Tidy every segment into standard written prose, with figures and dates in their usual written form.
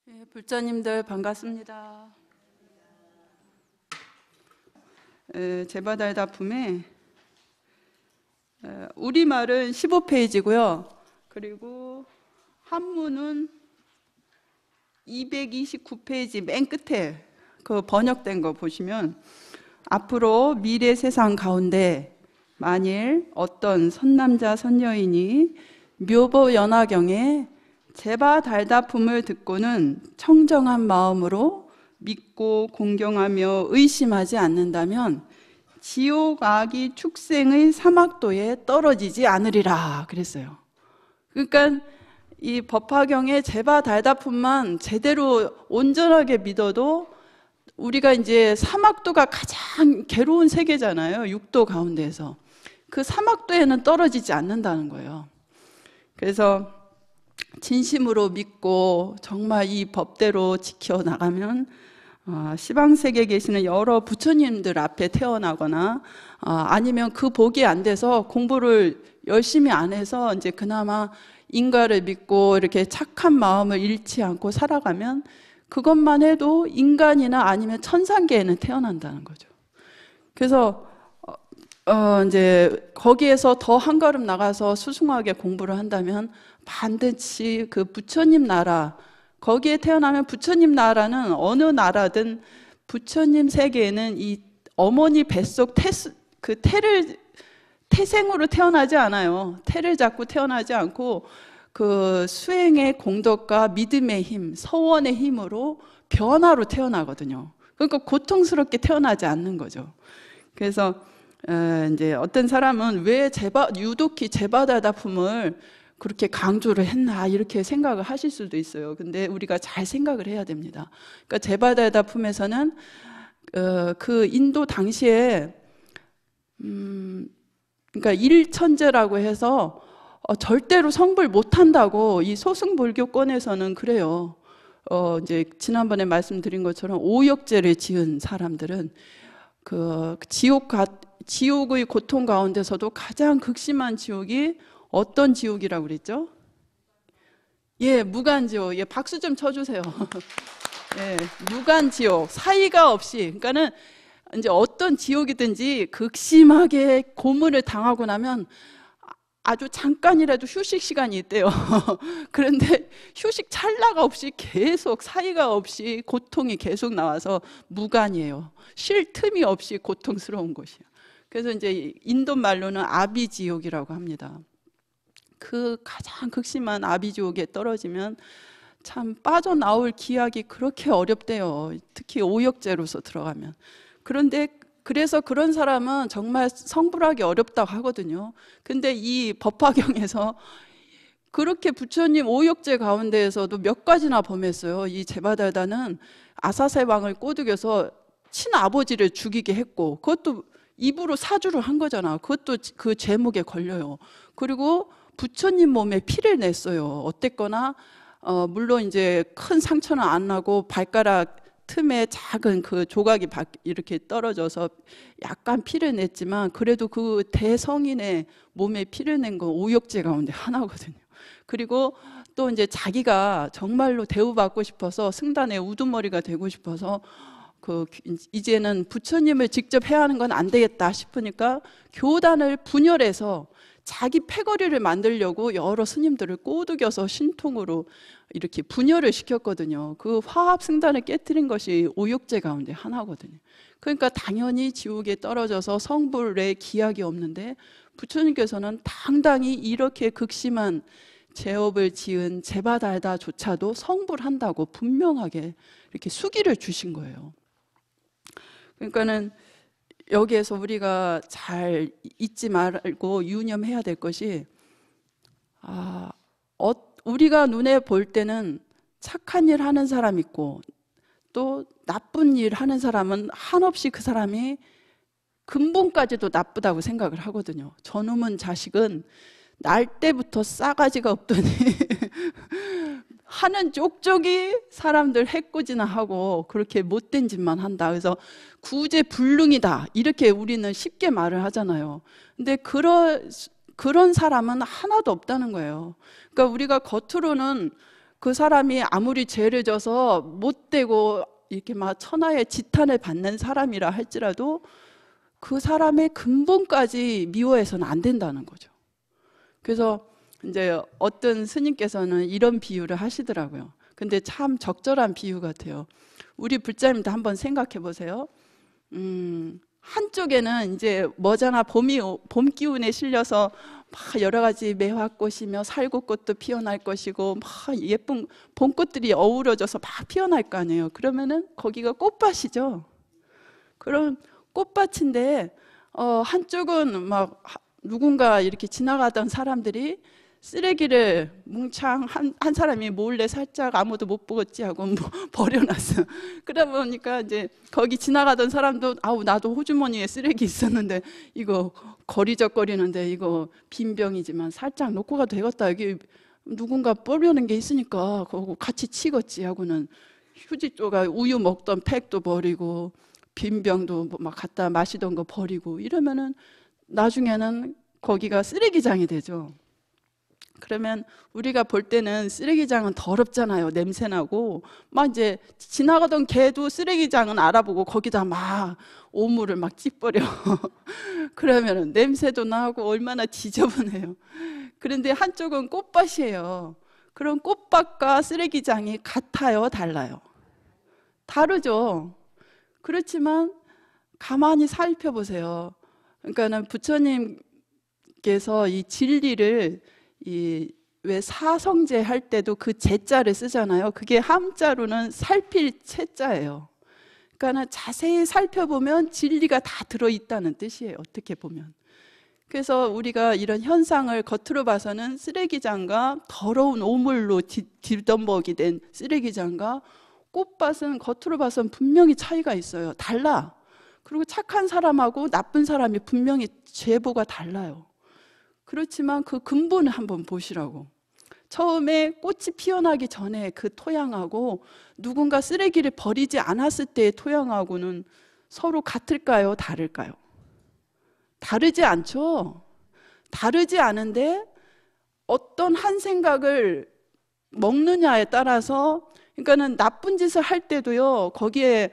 예, 불자님들 반갑습니다. 제바달다품에 우리말은 15페이지고요. 그리고 한문은 229페이지 맨 끝에 그 번역된 거 보시면 앞으로 미래 세상 가운데 만일 어떤 선남자 선여인이 묘보연화경에 제바달다품을 듣고는 청정한 마음으로 믿고 공경하며 의심하지 않는다면 지옥 악이 축생의 사막도에 떨어지지 않으리라 그랬어요. 그러니까 이 법화경의 제바달다품만 제대로 온전하게 믿어도 우리가 이제 사막도가 가장 괴로운 세계잖아요. 육도 가운데에서 그 사막도에는 떨어지지 않는다는 거예요. 그래서 진심으로 믿고 정말 이 법대로 지켜나가면 시방세계에 계시는 여러 부처님들 앞에 태어나거나 아니면 그 복이 안 돼서 공부를 열심히 안 해서 이제 그나마 인가를 믿고 이렇게 착한 마음을 잃지 않고 살아가면 그것만 해도 인간이나 아니면 천상계에는 태어난다는 거죠. 그래서 이제 거기에서 더 한 걸음 나가서 수승하게 공부를 한다면 반드시 그 부처님 나라, 거기에 태어나면 부처님 나라는 어느 나라든 부처님 세계에는 이 어머니 뱃속 태생으로 태어나지 않아요. 태를 잡고 태어나지 않고 그 수행의 공덕과 믿음의 힘, 서원의 힘으로 변화로 태어나거든요. 그러니까 고통스럽게 태어나지 않는 거죠. 그래서 이제 어떤 사람은 왜 유독히 제바달다품을 그렇게 강조를 했나 이렇게 생각을 하실 수도 있어요. 근데 우리가 잘 생각을 해야 됩니다. 그러니까 제바달다품에서는 그 인도 당시에 그러니까 일천제라고 해서 절대로 성불 못한다고 이 소승불교권에서는 그래요. 이제 지난번에 말씀드린 것처럼 오역죄를 지은 사람들은 그 지옥의 고통 가운데서도 가장 극심한 지옥이 어떤 지옥이라고 그랬죠? 예, 무간지옥. 예, 박수 좀 쳐주세요. 예, 무간지옥. 사이가 없이. 그러니까는 이제 어떤 지옥이든지 극심하게 고문을 당하고 나면 아주 잠깐이라도 휴식 시간이 있대요. 그런데 휴식 찰나가 없이 계속 사이가 없이 고통이 계속 나와서 무간이에요. 쉴 틈이 없이 고통스러운 곳이에요. 그래서 이제 인도 말로는 아비지옥이라고 합니다. 그 가장 극심한 아비지옥에 떨어지면 참 빠져나올 기약이 그렇게 어렵대요. 특히 오역죄로서 들어가면. 그런데 그래서 그런 사람은 정말 성불하기 어렵다고 하거든요. 근데 이 법화경에서 그렇게 부처님 오역죄 가운데에서도 몇 가지나 범했어요. 이 제바달다는 아사세 왕을 꼬드겨서 친아버지를 죽이게 했고 그것도 입으로 사주를 한 거잖아. 그것도 그 제목에 걸려요. 그리고 부처님 몸에 피를 냈어요. 어땠거나 물론 이제 큰 상처는 안 나고 발가락 틈에 작은 그 조각이 이렇게 떨어져서 약간 피를 냈지만 그래도 그 대성인의 몸에 피를 낸 건 오역죄 가운데 하나거든요. 그리고 또 이제 자기가 정말로 대우받고 싶어서 승단의 우두머리가 되고 싶어서 이제는 부처님을 직접 해야 하는 건 안 되겠다 싶으니까 교단을 분열해서 자기 패거리를 만들려고 여러 스님들을 꼬드겨서 신통으로 이렇게 분열을 시켰거든요. 그 화합승단을 깨뜨린 것이 오역죄 가운데 하나거든요. 그러니까 당연히 지옥에 떨어져서 성불의 기약이 없는데 부처님께서는 당당히 이렇게 극심한 제업을 지은 제바달다조차도 성불한다고 분명하게 이렇게 수기를 주신 거예요. 그러니까는 여기에서 우리가 잘 잊지 말고 유념해야 될 것이 우리가 눈에 볼 때는 착한 일 하는 사람 있고 또 나쁜 일 하는 사람은 한없이 그 사람이 근본까지도 나쁘다고 생각을 하거든요. 저놈은 자식은 날 때부터 싸가지가 없더니 하는 쪽쪽이 사람들 해코지나 하고 그렇게 못된 짓만 한다. 그래서 구제불능이다 이렇게 우리는 쉽게 말을 하잖아요. 근데 그런 사람은 하나도 없다는 거예요. 그러니까 우리가 겉으로는 그 사람이 아무리 죄를 져서 못되고 이렇게 막 천하의 지탄을 받는 사람이라 할지라도 그 사람의 근본까지 미워해서는 안 된다는 거죠. 그래서 이제 어떤 스님께서는 이런 비유를 하시더라고요. 근데 참 적절한 비유 같아요. 우리 불자님도 한번 생각해 보세요. 한쪽에는 이제 머지않아 봄 기운에 실려서 막 여러 가지 매화꽃이며 살구꽃도 피어날 것이고 막 예쁜 봄꽃들이 어우러져서 막 피어날 거 아니에요. 그러면은 거기가 꽃밭이죠. 그럼 꽃밭인데 한쪽은 막 누군가 이렇게 지나가던 사람들이 쓰레기를 뭉창 한 사람이 몰래 살짝 아무도 못 보겠지 하고 버려놨어. 그러다 보니까 이제 거기 지나가던 사람도 아우 나도 호주머니에 쓰레기 있었는데 이거 거리적거리는데 이거 빈병이지만 살짝 놓고 가도 되겠다. 여기 누군가 버려놓은 게 있으니까 그거 같이 치겠지 하고는 휴지 쪼가 우유 먹던 팩도 버리고 빈병도 막 갖다 마시던 거 버리고 이러면은 나중에는 거기가 쓰레기장이 되죠. 그러면 우리가 볼 때는 쓰레기장은 더럽잖아요. 냄새나고 막 이제 지나가던 개도 쓰레기장은 알아보고 거기다 막 오물을 막 찌버려. 그러면 냄새도 나고 얼마나 지저분해요. 그런데 한쪽은 꽃밭이에요. 그럼 꽃밭과 쓰레기장이 같아요, 달라요? 다르죠. 그렇지만 가만히 살펴보세요. 그러니까는 부처님께서 이 진리를 왜 사성제 할 때도 그 제자를 쓰잖아요. 그게 함자로는 살필 채자예요. 그러니까 자세히 살펴보면 진리가 다 들어있다는 뜻이에요. 어떻게 보면. 그래서 우리가 이런 현상을 겉으로 봐서는 쓰레기장과 더러운 오물로 뒤덮먹이 된 쓰레기장과 꽃밭은 겉으로 봐서는 분명히 차이가 있어요. 달라. 그리고 착한 사람하고 나쁜 사람이 분명히 제보가 달라요. 그렇지만 그 근본을 한번 보시라고. 처음에 꽃이 피어나기 전에 그 토양하고 누군가 쓰레기를 버리지 않았을 때의 토양하고는 서로 같을까요? 다를까요? 다르지 않죠? 다르지 않은데 어떤 한 생각을 먹느냐에 따라서, 그러니까는 나쁜 짓을 할 때도요, 거기에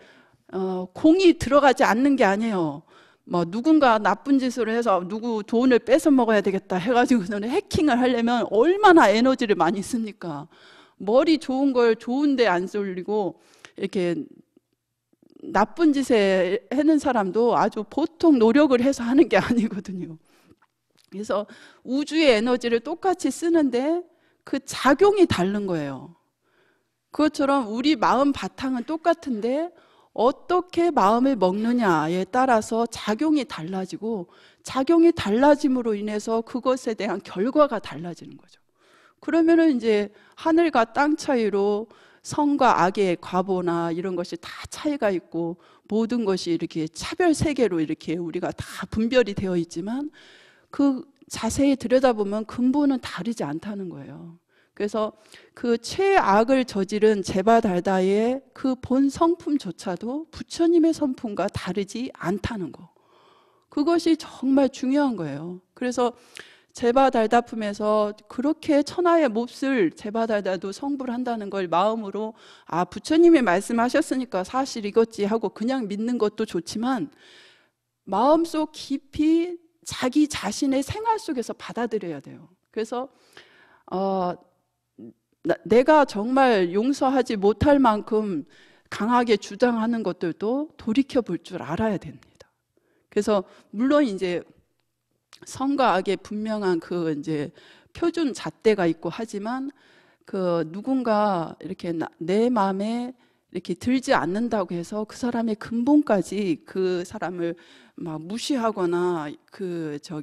공이 들어가지 않는 게 아니에요. 뭐 누군가 나쁜 짓을 해서 누구 돈을 뺏어 먹어야 되겠다 해가지고서는 해킹을 하려면 얼마나 에너지를 많이 씁니까? 머리 좋은 걸 좋은데 안 쏠리고 이렇게 나쁜 짓에 하는 사람도 아주 보통 노력을 해서 하는 게 아니거든요. 그래서 우주의 에너지를 똑같이 쓰는데 그 작용이 다른 거예요. 그것처럼 우리 마음 바탕은 똑같은데 어떻게 마음을 먹느냐에 따라서 작용이 달라지고, 작용이 달라짐으로 인해서 그것에 대한 결과가 달라지는 거죠. 그러면은 이제 하늘과 땅 차이로 선과 악의 과보나 이런 것이 다 차이가 있고 모든 것이 이렇게 차별 세계로 이렇게 우리가 다 분별이 되어 있지만 그 자세히 들여다보면 근본은 다르지 않다는 거예요. 그래서 그 최악을 저지른 제바달다의 그 본 성품조차도 부처님의 성품과 다르지 않다는 거. 그것이 정말 중요한 거예요. 그래서 제바달다품에서 그렇게 천하의 몹쓸 제바달다도 성불을 한다는 걸 마음으로, 아, 부처님이 말씀하셨으니까 사실 이것지 하고 그냥 믿는 것도 좋지만 마음속 깊이 자기 자신의 생활 속에서 받아들여야 돼요. 그래서 내가 정말 용서하지 못할 만큼 강하게 주장하는 것들도 돌이켜 볼 줄 알아야 됩니다. 그래서 물론 이제 선과 악의 분명한 그 이제 표준 잣대가 있고 하지만 그 누군가 이렇게 내 마음에 이렇게 들지 않는다고 해서 그 사람의 근본까지 그 사람을 막 무시하거나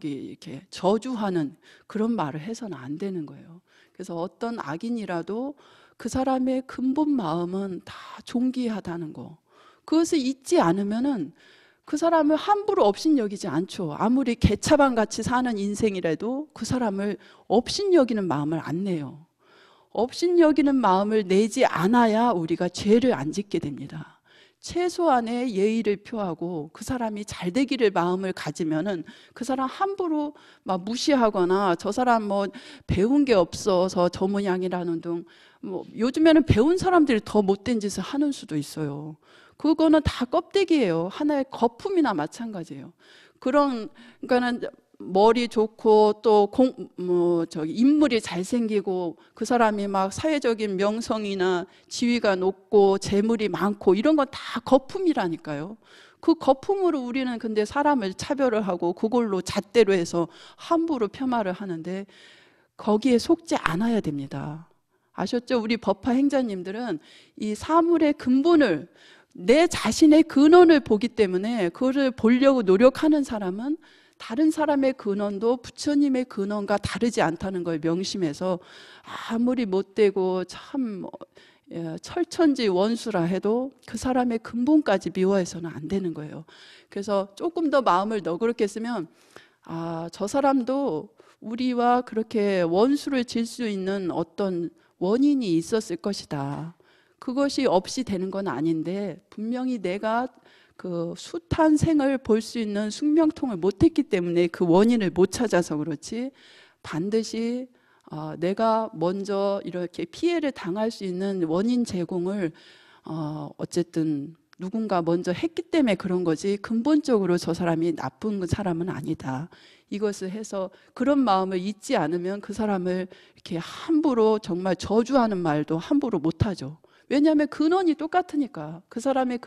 이렇게 저주하는 그런 말을 해서는 안 되는 거예요. 그래서 어떤 악인이라도 그 사람의 근본 마음은 다 존귀하다는 거. 그것을 잊지 않으면은 그 사람을 함부로 업신여기지 않죠. 아무리 개차반 같이 사는 인생이라도 그 사람을 업신여기는 마음을 안 내요. 업신여기는 마음을 내지 않아야 우리가 죄를 안 짓게 됩니다. 최소한의 예의를 표하고 그 사람이 잘 되기를 마음을 가지면은 그 사람 함부로 막 무시하거나 저 사람 뭐 배운 게 없어서 저 모양이라는 등 뭐 요즘에는 배운 사람들이 더 못된 짓을 하는 수도 있어요. 그거는 다 껍데기예요. 하나의 거품이나 마찬가지예요. 그러니까는 머리 좋고 또 인물이 잘생기고 그 사람이 막 사회적인 명성이나 지위가 높고 재물이 많고 이런 건 다 거품이라니까요. 그 거품으로 우리는 근데 사람을 차별을 하고 그걸로 잣대로 해서 함부로 폄하를 하는데 거기에 속지 않아야 됩니다. 아셨죠? 우리 법화 행자님들은 이 사물의 근본을 내 자신의 근원을 보기 때문에 그거를 보려고 노력하는 사람은 다른 사람의 근원도 부처님의 근원과 다르지 않다는 걸 명심해서 아무리 못되고 참 철천지 원수라 해도 그 사람의 근본까지 미워해서는 안 되는 거예요. 그래서 조금 더 마음을 너그럽게 쓰면 저 사람도 우리와 그렇게 원수를 질 수 있는 어떤 원인이 있었을 것이다. 그것이 없이 되는 건 아닌데 분명히 내가 그 숱한 생을 볼 수 있는 숙명통을 못했기 때문에 그 원인을 못 찾아서 그렇지 반드시 내가 먼저 이렇게 피해를 당할 수 있는 원인 제공을 어쨌든 누군가 먼저 했기 때문에 그런 거지 근본적으로 저 사람이 나쁜 사람은 아니다. 이것을 해서 그런 마음을 잊지 않으면 그 사람을 이렇게 함부로 정말 저주하는 말도 함부로 못하죠. 왜냐하면 근원이 똑같으니까 그 사람의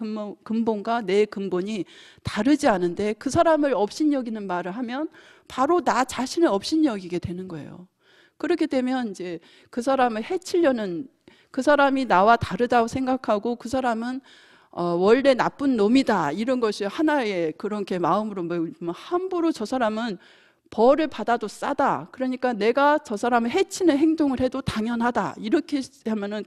근본과 내 근본이 다르지 않은데 그 사람을 업신여기는 말을 하면 바로 나 자신을 업신여기게 되는 거예요. 그렇게 되면 이제 그 사람을 해치려는 그 사람이 나와 다르다고 생각하고 그 사람은 원래 나쁜 놈이다 이런 것이 하나의 그렇게 마음으로 함부로 저 사람은 벌을 받아도 싸다. 그러니까 내가 저 사람을 해치는 행동을 해도 당연하다. 이렇게 하면은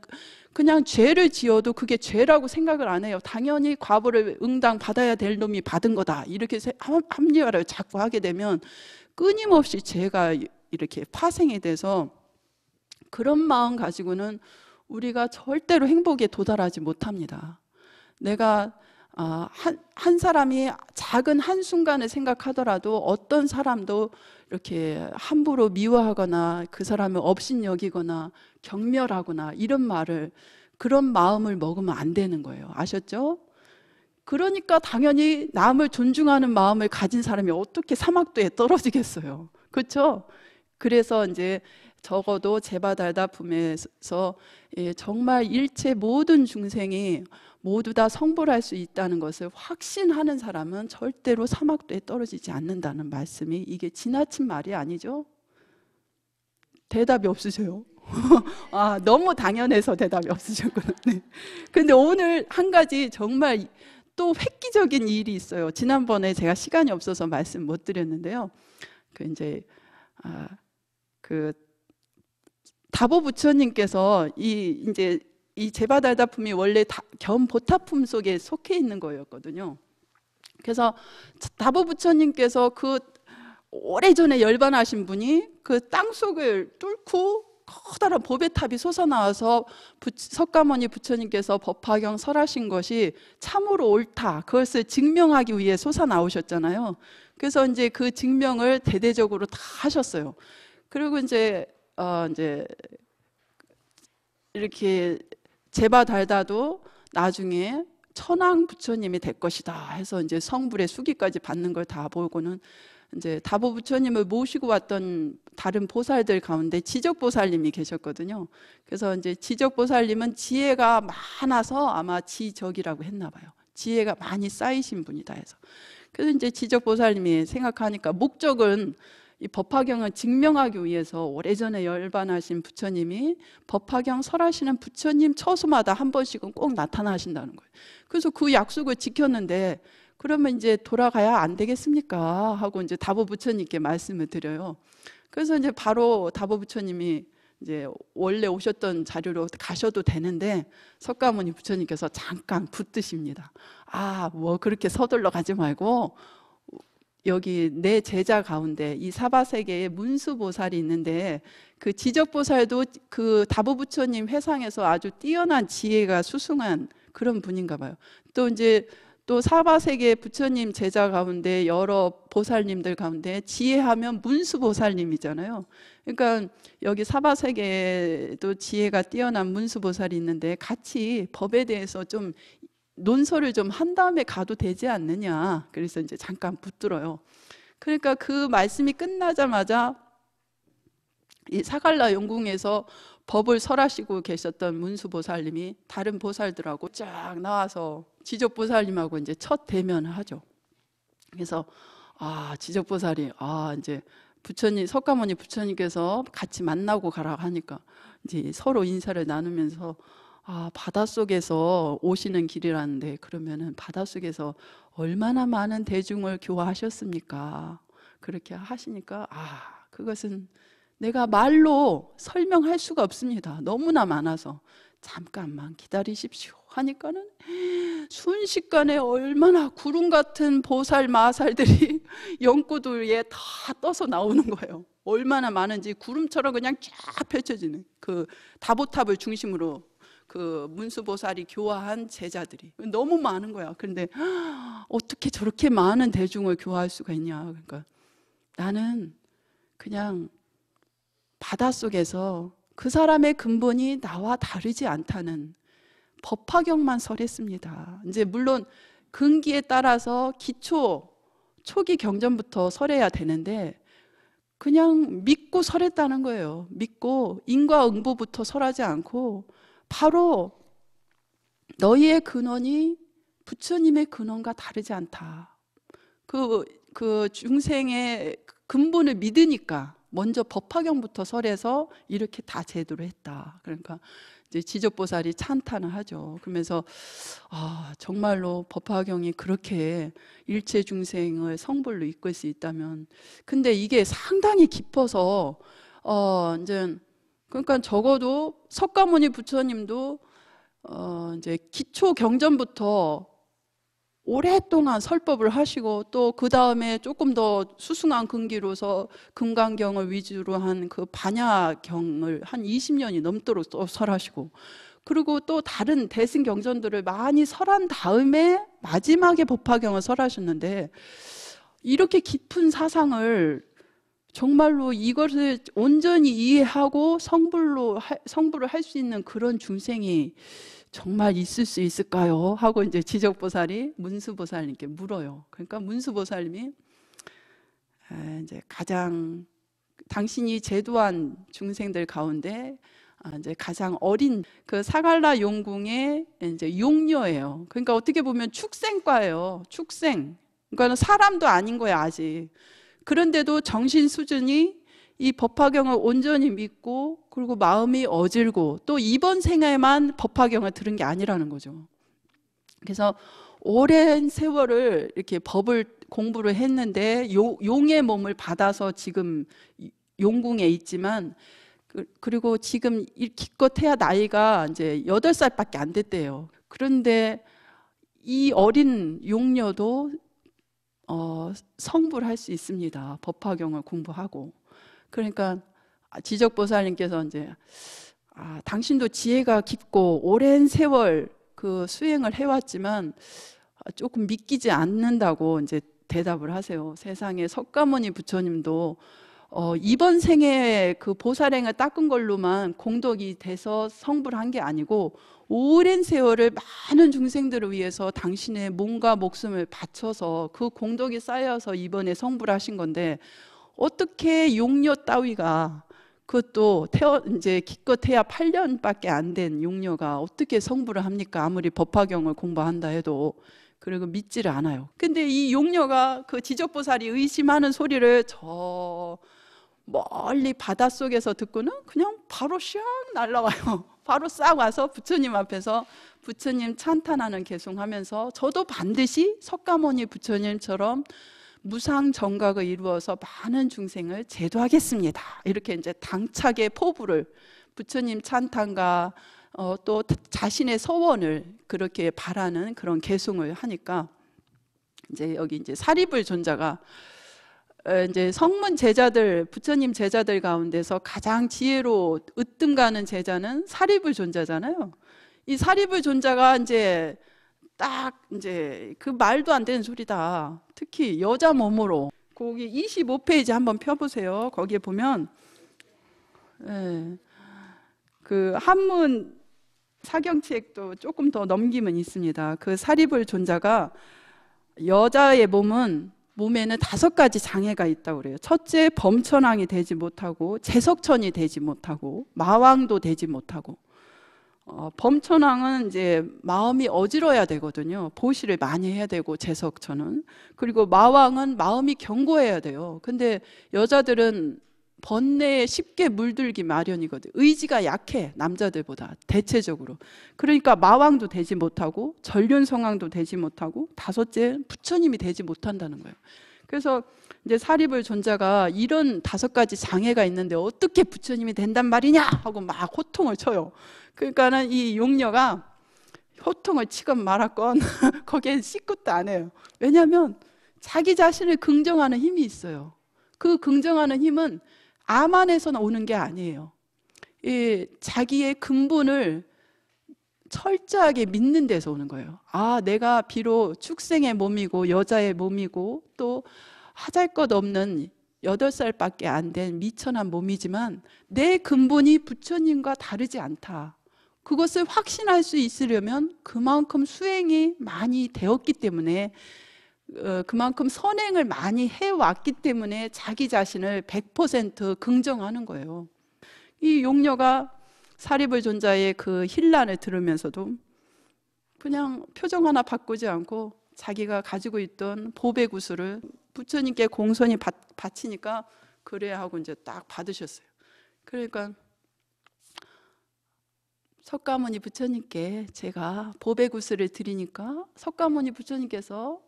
그냥 죄를 지어도 그게 죄라고 생각을 안 해요. 당연히 과보를 응당 받아야 될 놈이 받은 거다. 이렇게 합리화를 자꾸 하게 되면 끊임없이 죄가 이렇게 파생이 돼서 그런 마음 가지고는 우리가 절대로 행복에 도달하지 못합니다. 내가 한 사람이 작은 한순간을 생각하더라도 어떤 사람도 이렇게 함부로 미워하거나 그 사람을 업신여기거나 경멸하거나 그런 마음을 먹으면 안 되는 거예요. 아셨죠? 그러니까 당연히 남을 존중하는 마음을 가진 사람이 어떻게 사막도에 떨어지겠어요. 그렇죠? 그래서 이제 적어도 제바달다 품에서 정말 일체 모든 중생이 모두 다 성불할 수 있다는 것을 확신하는 사람은 절대로 사막도에 떨어지지 않는다는 말씀이 이게 지나친 말이 아니죠? 대답이 없으세요? 너무 당연해서 대답이 없으셨구나. 네. 근데 오늘 한 가지 정말 또 획기적인 일이 있어요. 지난번에 제가 시간이 없어서 말씀 못 드렸는데요. 그 다보 부처님께서 이제 이 제바달다품이 원래 견보타품 속에 속해 있는 거였거든요. 그래서 다보 부처님께서 그 오래전에 열반하신 분이 그 땅속을 뚫고 커다란 보배탑이 솟아나와서 석가모니 부처님께서 법화경 설하신 것이 참으로 옳다. 그것을 증명하기 위해 솟아나오셨잖아요. 그래서 이제 그 증명을 대대적으로 다 하셨어요. 그리고 이제 이렇게 제바달다도 나중에 천황 부처님이 될 것이다 해서 이제 성불의 수기까지 받는 걸 다 보고는 이제 다보 부처님을 모시고 왔던 다른 보살들 가운데 지적보살님이 계셨거든요. 그래서 이제 지적보살님은 지혜가 많아서 아마 지적이라고 했나 봐요. 지혜가 많이 쌓이신 분이다 해서. 그래서 이제 지적보살님이 생각하니까 목적은 이 법화경을 증명하기 위해서 오래전에 열반하신 부처님이 법화경 설하시는 부처님 처소마다 한 번씩은 꼭 나타나신다는 거예요. 그래서 그 약속을 지켰는데 그러면 이제 돌아가야 안 되겠습니까? 하고 이제 다보 부처님께 말씀을 드려요. 그래서 이제 바로 다보 부처님이 이제 원래 오셨던 자리로 가셔도 되는데 석가모니 부처님께서 잠깐 붙드십니다. 뭐 그렇게 서둘러 가지 말고 여기 내 제자 가운데 이 사바세계에 문수보살이 있는데 그 지적보살도 그 다보부처님 회상에서 아주 뛰어난 지혜가 수승한 그런 분인가 봐요. 또 이제 또 사바세계 부처님 제자 가운데 여러 보살님들 가운데 지혜하면 문수보살님이잖아요. 그러니까 여기 사바세계도 지혜가 뛰어난 문수보살이 있는데 같이 법에 대해서 좀 논설을 좀 한 다음에 가도 되지 않느냐. 그래서 이제 잠깐 붙들어요. 그러니까 그 말씀이 끝나자마자 이 사갈라 용궁에서 법을 설하시고 계셨던 문수보살님이 다른 보살들하고 쫙 나와서 지적보살님하고 이제 첫 대면을 하죠. 그래서 지적보살이 이제 부처님, 석가모니 부처님께서 같이 만나고 가라 하니까 이제 서로 인사를 나누면서 바닷속에서 오시는 길이라는데 그러면은 바닷속에서 얼마나 많은 대중을 교화하셨습니까? 그렇게 하시니까 그것은 내가 말로 설명할 수가 없습니다. 너무나 많아서 잠깐만 기다리십시오 하니까는 순식간에 얼마나 구름 같은 보살 마살들이 연꽃 위에 다 떠서 나오는 거예요. 얼마나 많은지 구름처럼 그냥 쫙 펼쳐지는 그 다보탑을 중심으로 그 문수보살이 교화한 제자들이 너무 많은 거야. 그런데 어떻게 저렇게 많은 대중을 교화할 수가 있냐. 그러니까 나는 그냥 바닷속에서 그 사람의 근본이 나와 다르지 않다는 법화경만 설했습니다. 이제 물론 근기에 따라서 초기 경전부터 설해야 되는데 그냥 믿고 설했다는 거예요. 믿고 인과응보부터 설하지 않고 바로 너희의 근원이 부처님의 근원과 다르지 않다. 그 중생의 근본을 믿으니까 먼저 법화경부터 설해서 이렇게 다 제도를 했다. 그러니까 이제 지적보살이 찬탄을 하죠. 그러면서 정말로 법화경이 그렇게 일체 중생을 성불로 이끌 수 있다면, 근데 이게 상당히 깊어서 이제 그러니까 적어도 석가모니 부처님도 이제 기초 경전부터 오랫동안 설법을 하시고 또 그 다음에 조금 더 수승한 근기로서 금강경을 위주로 한 그 반야경을 한 20년이 넘도록 또 설하시고, 그리고 또 다른 대승 경전들을 많이 설한 다음에 마지막에 법화경을 설하셨는데, 이렇게 깊은 사상을 정말로 이것을 온전히 이해하고 성불을 할 수 있는 그런 중생이 정말 있을 수 있을까요? 하고 이제 지적보살이 문수보살님께 물어요. 그러니까 문수보살님이 이제 가장 당신이 제도한 중생들 가운데 이제 가장 어린 그 사갈라 용궁의 이제 용녀예요. 그러니까 어떻게 보면 축생과예요. 축생. 그러니까 사람도 아닌 거야 아직. 그런데도 정신 수준이 이 법화경을 온전히 믿고 그리고 마음이 어질고 또 이번 생에만 법화경을 들은 게 아니라는 거죠. 그래서 오랜 세월을 이렇게 법을 공부를 했는데 용의 몸을 받아서 지금 용궁에 있지만 그리고 지금 기껏해야 나이가 이제 8살밖에 안 됐대요. 그런데 이 어린 용녀도 성불할 수 있습니다. 법화경을 공부하고. 그러니까 지적보살님께서 이제 당신도 지혜가 깊고 오랜 세월 그 수행을 해왔지만 조금 믿기지 않는다고 이제 대답을 하세요. 세상에 석가모니 부처님도 이번 생에 그 보살행을 닦은 걸로만 공덕이 돼서 성불한 게 아니고 오랜 세월을 많은 중생들을 위해서 당신의 몸과 목숨을 바쳐서 그 공덕이 쌓여서 이번에 성불하신 건데, 어떻게 용녀 따위가, 그것도 이제 기껏해야 8년밖에 안 된 용녀가 어떻게 성불을 합니까? 아무리 법화경을 공부한다 해도. 그리고 믿지를 않아요. 근데 이 용녀가 그 지적보살이 의심하는 소리를 저 멀리 바닷속에서 듣고는 그냥 바로 샥 날라와요. 바로 싹 와서 부처님 앞에서 부처님 찬탄하는 개송하면서 저도 반드시 석가모니 부처님처럼 무상 정각을 이루어서 많은 중생을 제도하겠습니다. 이렇게 이제 당차게 포부를 부처님 찬탄과 또 자신의 서원을 그렇게 바라는 그런 개송을 하니까 이제 여기 이제 사리불 존자가 이제 성문 제자들, 부처님 제자들 가운데서 가장 지혜로 으뜸 가는 제자는 사리불 존자잖아요. 이 사리불 존자가 이제 딱 이제 그 말도 안 되는 소리다. 특히 여자 몸으로. 거기 25페이지 한번 펴보세요. 거기에 보면 예, 그 한문 사경책도 조금 더 넘기면 있습니다. 그 사리불 존자가 여자의 몸에는 5가지 장애가 있다고 그래요. 첫째, 범천왕이 되지 못하고 제석천이 되지 못하고 마왕도 되지 못하고 범천왕은 이제 마음이 어지러야 되거든요. 보시를 많이 해야 되고 제석천은. 그리고 마왕은 마음이 견고해야 돼요. 근데 여자들은 번뇌에 쉽게 물들기 마련이거든요. 의지가 약해, 남자들보다 대체적으로. 그러니까 마왕도 되지 못하고 전륜성왕도 되지 못하고 5째 부처님이 되지 못한다는 거예요. 그래서 이제 사리불 존자가 이런 5가지 장애가 있는데 어떻게 부처님이 된단 말이냐 하고 막 호통을 쳐요. 그러니까는 이 용녀가 호통을 치건 말았건 거기에 시굿도 안 해요. 왜냐하면 자기 자신을 긍정하는 힘이 있어요. 그 긍정하는 힘은 암 안에서 오는 게 아니에요. 이 자기의 근본을 철저하게 믿는 데서 오는 거예요. 아, 내가 비록 축생의 몸이고 여자의 몸이고 또 하잘것없는 8살밖에 안 된 미천한 몸이지만 내 근본이 부처님과 다르지 않다. 그것을 확신할 수 있으려면 그만큼 수행이 많이 되었기 때문에 그만큼 선행을 많이 해왔기 때문에 자기 자신을 100% 긍정하는 거예요. 이 용녀가 사리불 존자의 그 힐난을 들으면서도 그냥 표정 하나 바꾸지 않고 자기가 가지고 있던 보배구슬을 부처님께 공손히 바치니까 그래 하고 이제 딱 받으셨어요. 그러니까 석가모니 부처님께 제가 보배구슬을 드리니까 석가모니 부처님께서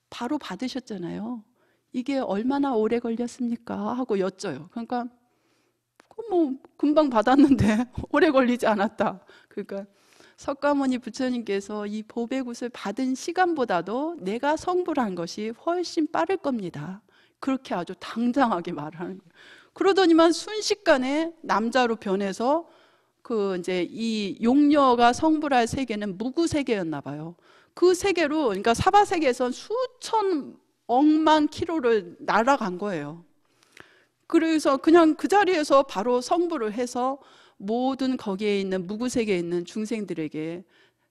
바로 받으셨잖아요. 이게 얼마나 오래 걸렸습니까? 하고 여쭤요. 그러니까 뭐 금방 받았는데 오래 걸리지 않았다. 그러니까 석가모니 부처님께서 이 보배굿을 받은 시간보다도 내가 성불을 한 것이 훨씬 빠를 겁니다. 그렇게 아주 당당하게 말하는 거예요. 그러더니만 순식간에 남자로 변해서 그 이제 이 용녀가 성불할 세계는 무구 세계였나 봐요. 그 세계로, 그러니까 사바 세계에선 수천 억만 킬로를 날아간 거예요. 그래서 그냥 그 자리에서 바로 성불을 해서 모든 거기에 있는 무구 세계에 있는 중생들에게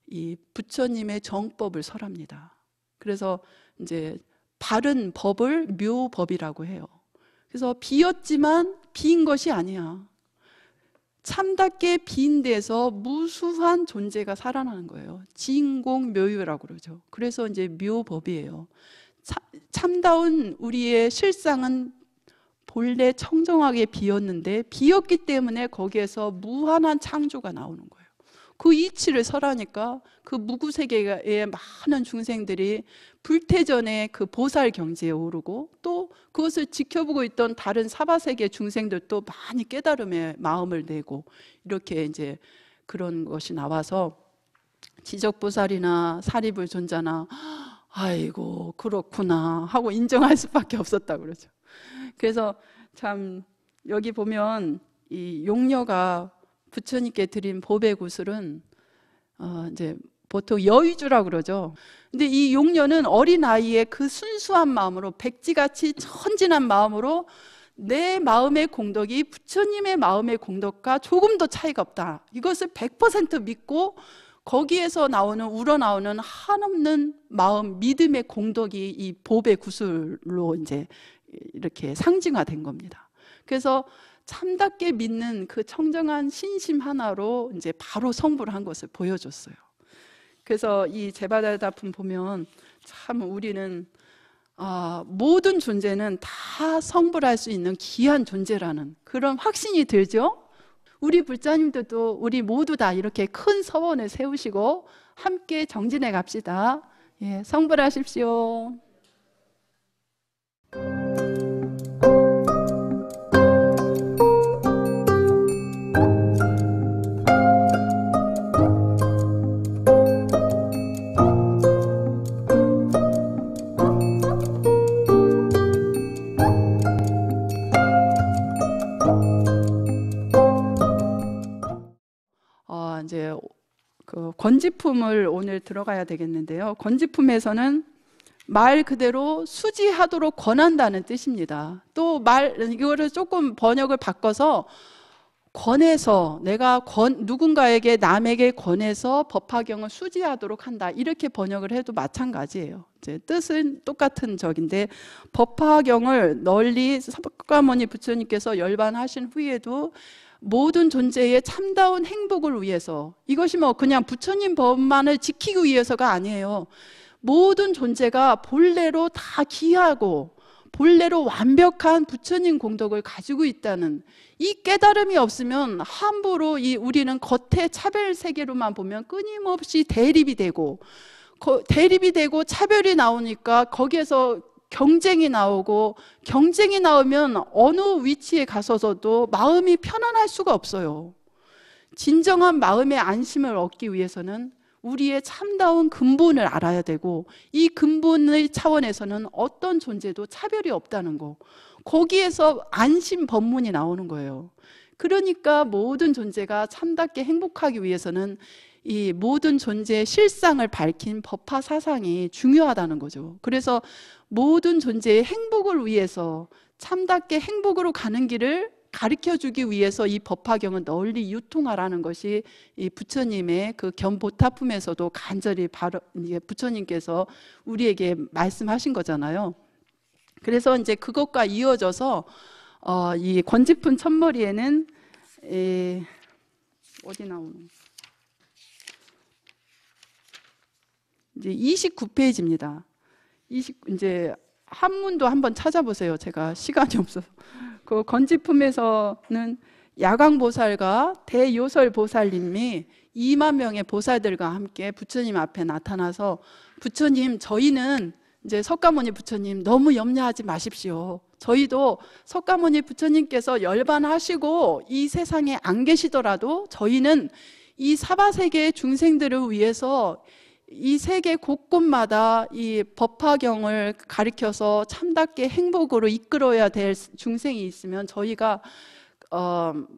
이 부처님의 정법을 설합니다. 그래서 이제 바른 법을 묘법이라고 해요. 그래서 비었지만 비인 것이 아니야. 참답게 빈 데서 무수한 존재가 살아나는 거예요. 진공묘유라고 그러죠. 그래서 이제 묘법이에요. 참다운 우리의 실상은 본래 청정하게 비었는데 비었기 때문에 거기에서 무한한 창조가 나오는 거예요. 그 이치를 설하니까 그 무구세계의 많은 중생들이 불태전의 그 보살 경지에 오르고 또 그것을 지켜보고 있던 다른 사바세계 중생들도 많이 깨달음의 마음을 내고 이렇게 이제 그런 것이 나와서 지적보살이나 사리불 존자나 아이고 그렇구나 하고 인정할 수밖에 없었다고 그러죠. 그래서 참 여기 보면 이 용녀가 부처님께 드린 보배구슬은 이제 보통 여의주라고 그러죠. 근데 이 용녀는 어린 아이의 그 순수한 마음으로 백지같이 천진한 마음으로 내 마음의 공덕이 부처님의 마음의 공덕과 조금도 차이가 없다. 이것을 100% 믿고 거기에서 우러나오는 한없는 마음, 믿음의 공덕이 이 보배구슬로 이제 이렇게 상징화된 겁니다. 그래서 참답게 믿는 그 청정한 신심 하나로 이제 바로 성불을 한 것을 보여줬어요. 그래서 이 제바다다품 보면 참 우리는 모든 존재는 다 성불할 수 있는 귀한 존재라는 그런 확신이 들죠. 우리 불자님들도 우리 모두 다 이렇게 큰 서원을 세우시고 함께 정진해 갑시다. 예, 성불하십시오. 이제 그 건지품을 오늘 들어가야 되겠는데요. 건지품에서는 말 그대로 수지하도록 권한다는 뜻입니다. 또 이거를 조금 번역을 바꿔서 권해서, 내가 누군가에게, 남에게 권해서 법화경을 수지하도록 한다, 이렇게 번역을 해도 마찬가지예요. 이제 뜻은 똑같은 적인데, 법화경을 널리 석가모니 부처님께서 열반하신 후에도 모든 존재의 참다운 행복을 위해서, 이것이 뭐 그냥 부처님 법만을 지키기 위해서가 아니에요. 모든 존재가 본래로 다 귀하고 본래로 완벽한 부처님 공덕을 가지고 있다는 이 깨달음이 없으면 함부로 우리는 겉의 차별 세계로만 보면 끊임없이 대립이 되고 차별이 나오니까 거기에서 경쟁이 나오고, 경쟁이 나오면 어느 위치에 가서도 마음이 편안할 수가 없어요. 진정한 마음의 안심을 얻기 위해서는 우리의 참다운 근본을 알아야 되고, 이 근본의 차원에서는 어떤 존재도 차별이 없다는 거, 거기에서 안심 법문이 나오는 거예요. 그러니까 모든 존재가 참답게 행복하기 위해서는 이 모든 존재의 실상을 밝힌 법화 사상이 중요하다는 거죠. 그래서 모든 존재의 행복을 위해서, 참답게 행복으로 가는 길을 가르쳐주기 위해서 이 법화경은 널리 유통하라는 것이 이 부처님의 그 견보타품에서도 간절히 바로 이제 부처님께서 우리에게 말씀하신 거잖아요. 그래서 이제 그것과 이어져서 이 권지품 첫머리에는 어디 나오는? 이제 29페이지입니다. 이제 한문도 한번 찾아보세요. 제가 시간이 없어서. 그 건지품에서는 야광보살과 대요설보살님이 2만 명의 보살들과 함께 부처님 앞에 나타나서, 부처님, 저희는 이제 석가모니 부처님 너무 염려하지 마십시오. 저희도 석가모니 부처님께서 열반하시고 이 세상에 안 계시더라도 저희는 이 사바세계의 중생들을 위해서 이 세계 곳곳마다 이 법화경을 가리켜서 참답게 행복으로 이끌어야 될 중생이 있으면 저희가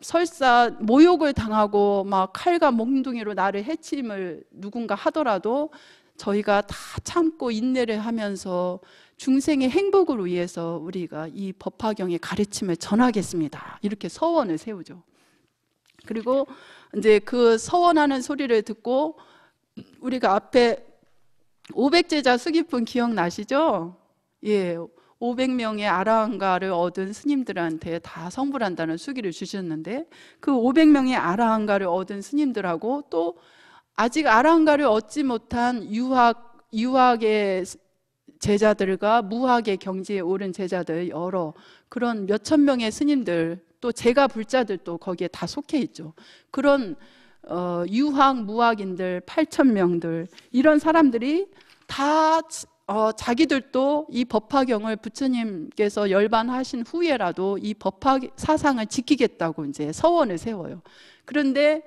설사 모욕을 당하고 막 칼과 몽둥이로 나를 해침을 누군가 하더라도 저희가 다 참고 인내를 하면서 중생의 행복을 위해서 우리가 이 법화경의 가르침을 전하겠습니다, 이렇게 서원을 세우죠. 그리고 이제 그 서원하는 소리를 듣고 우리가 앞에 500제자 수기품 기억나시죠? 예, 500명의 아라한가를 얻은 스님들한테 다 성불한다는 수기를 주셨는데, 그 500명의 아라한가를 얻은 스님들하고 또 아직 아라한가를 얻지 못한 유학의 제자들과 무학의 경지에 오른 제자들, 여러 그런 몇천 명의 스님들, 또 제가 불자들도 거기에 다 속해 있죠. 그런 유학 무학인들 8,000명들, 이런 사람들이 다 자기들도 이 법화경을 부처님께서 열반하신 후에라도 이 법화 사상을 지키겠다고 이제 서원을 세워요. 그런데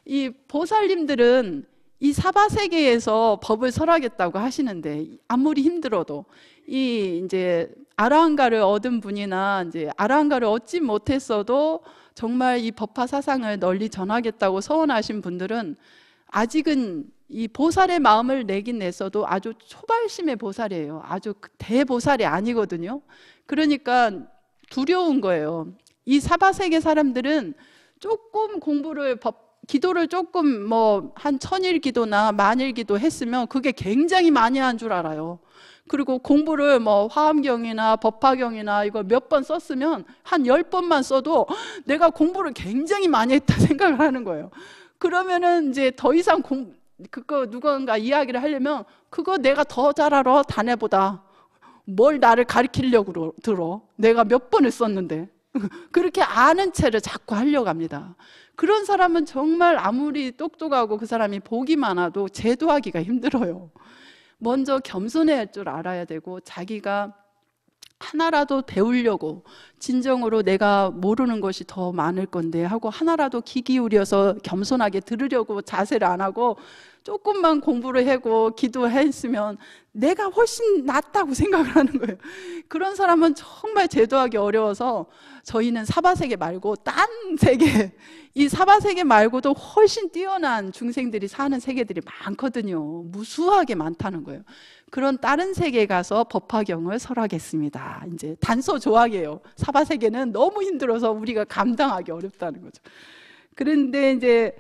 이 보살님들은 이 사바세계에서 법을 설하겠다고 하시는데, 아무리 힘들어도 이 이제 아라한가를 얻은 분이나 이제 아라한가를 얻지 못했어도 정말 이 법화 사상을 널리 전하겠다고 서원하신 분들은 아직은 이 보살의 마음을 내긴 냈어도 아주 초발심의 보살이에요. 아주 대보살이 아니거든요. 그러니까 두려운 거예요. 이 사바세계 사람들은 조금 공부를 기도를 조금 뭐 한 1000일 기도나 만일 기도 했으면 그게 굉장히 많이 한 줄 알아요. 그리고 공부를 뭐 화엄경이나 법화경이나 이거 몇 번 썼으면 한 10번만 써도 내가 공부를 굉장히 많이 했다 생각을 하는 거예요. 그러면은 이제 더 이상 그거 누군가 이야기를 하려면 그거 내가 더 잘 알아, 다네보다. 뭘 나를 가르치려고 들어. 내가 몇 번을 썼는데. 그렇게 아는 체를 자꾸 하려고 합니다. 그런 사람은 정말 아무리 똑똑하고 그 사람이 복이 많아도 제도하기가 힘들어요. 먼저 겸손해야 할 줄 알아야 되고, 자기가 하나라도 배우려고, 진정으로 내가 모르는 것이 더 많을 건데 하고 하나라도 귀 기울여서 겸손하게 들으려고 자세를 안 하고 조금만 공부를 하고 기도했으면 내가 훨씬 낫다고 생각을 하는 거예요. 그런 사람은 정말 제도하기 어려워서 저희는 사바세계 말고 딴 세계, 이 사바세계 말고도 훨씬 뛰어난 중생들이 사는 세계들이 많거든요. 무수하게 많다는 거예요. 그런 다른 세계에 가서 법화경을 설하겠습니다. 이제 단서 조항이에요. 사바세계는 너무 힘들어서 우리가 감당하기 어렵다는 거죠. 그런데 이제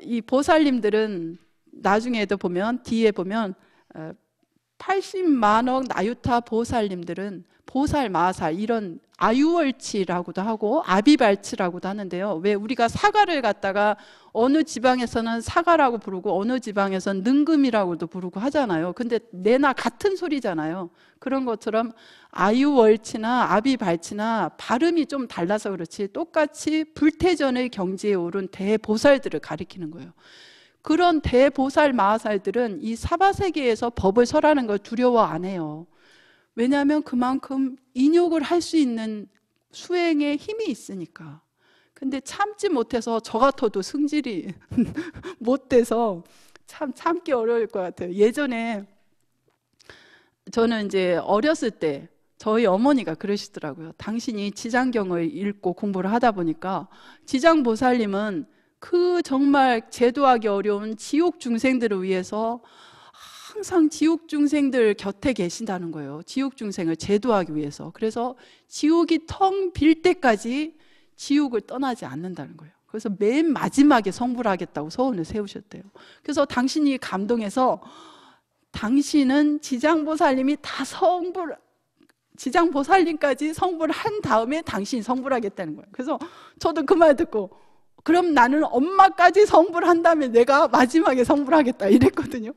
이 보살님들은 나중에도 보면 뒤에 보면 80만억 나유타 보살님들은 보살, 마살 이런 아유월치라고도 하고 아비발치라고도 하는데요. 왜 우리가 사과를 갖다가 어느 지방에서는 사과라고 부르고 어느 지방에서는 능금이라고도 부르고 하잖아요. 근데 내나 같은 소리잖아요. 그런 것처럼 아유월치나 아비발치나 발음이 좀 달라서 그렇지 똑같이 불태전의 경지에 오른 대보살들을 가리키는 거예요. 그런 대보살 마하살들은 이 사바세계에서 법을 설하는 걸 두려워 안 해요. 왜냐하면 그만큼 인욕을 할 수 있는 수행의 힘이 있으니까. 근데 참지 못해서 저 같아도 승질이 못 돼서 참기 어려울 것 같아요. 예전에 저는 이제 어렸을 때 저희 어머니가 그러시더라고요. 당신이 지장경을 읽고 공부를 하다 보니까 지장보살님은 그 정말 제도하기 어려운 지옥 중생들을 위해서 항상 지옥 중생들 곁에 계신다는 거예요. 지옥 중생을 제도하기 위해서. 그래서 지옥이 텅 빌 때까지 지옥을 떠나지 않는다는 거예요. 그래서 맨 마지막에 성불을 하겠다고 서원을 세우셨대요. 그래서 당신이 감동해서 당신은 지장보살님이 다 지장보살님까지 성불을 한 다음에 당신이 성불하겠다는 거예요. 그래서 저도 그 말 듣고 그럼 나는 엄마까지 성불한 다음에 내가 마지막에 성불하겠다 이랬거든요.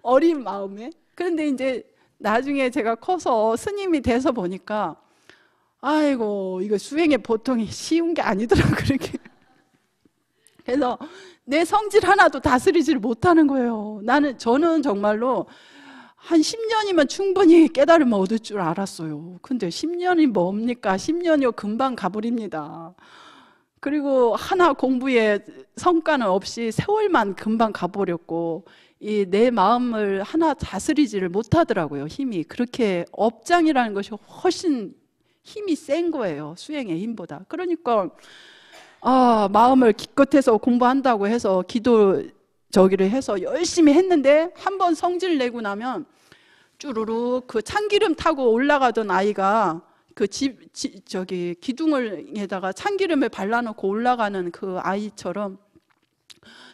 어린 마음에. 그런데 이제 나중에 제가 커서 스님이 돼서 보니까 아이고 이거 수행의 보통이 쉬운 게 아니더라고요. 그렇게. 그래서 내 성질 하나도 다스리지를 못하는 거예요. 저는 정말로 한 10년이면 충분히 깨달음을 얻을 줄 알았어요. 근데 10년이 뭡니까? 10년이요 금방 가버립니다. 그리고 하나 공부에 성과는 없이 세월만 금방 가버렸고 이 내 마음을 하나 다스리지를 못하더라고요. 힘이 그렇게 업장이라는 것이 훨씬 힘이 센 거예요. 수행의 힘보다. 그러니까 마음을 기껏해서 공부한다고 해서 저기를 해서 열심히 했는데 한번 성질 내고 나면 쭈루루 그 참기름 타고 올라가던 아이가 저기 기둥에다가 참기름을 발라놓고 올라가는 그 아이처럼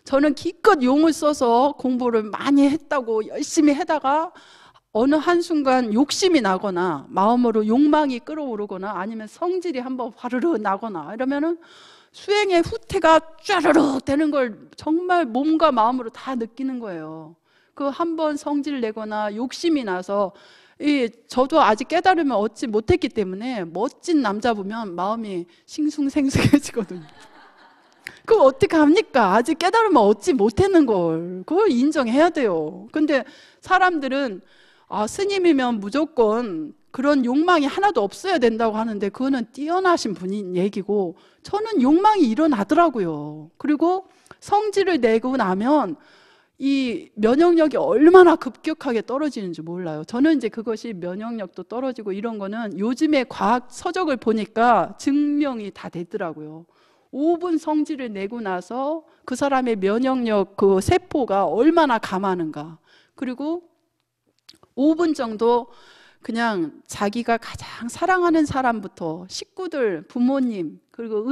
저는 기껏 용을 써서 공부를 많이 했다고 열심히 하다가 어느 한순간 욕심이 나거나 마음으로 욕망이 끌어오르거나 아니면 성질이 한번 화르르 나거나 이러면은 수행의 후퇴가 쭈르륵 되는 걸 정말 몸과 마음으로 다 느끼는 거예요. 그 한번 성질 내거나 욕심이 나서 저도 아직 깨달음을 얻지 못했기 때문에 멋진 남자 보면 마음이 싱숭생숭해지거든요. 그걸 어떻게 합니까? 아직 깨달음을 얻지 못했는 걸. 그걸 인정해야 돼요. 근데 사람들은 스님이면 무조건 그런 욕망이 하나도 없어야 된다고 하는데 그거는 뛰어나신 분인 얘기고 저는 욕망이 일어나더라고요. 그리고 성질을 내고 나면 이 면역력이 얼마나 급격하게 떨어지는지 몰라요. 저는 이제 그것이 면역력도 떨어지고 이런 거는 요즘의 과학 서적을 보니까 증명이 다 됐더라고요. 5분 성질을 내고 나서 그 사람의 면역력 그 세포가 얼마나 강하는가. 그리고 5분 정도 그냥 자기가 가장 사랑하는 사람부터 식구들, 부모님, 그리고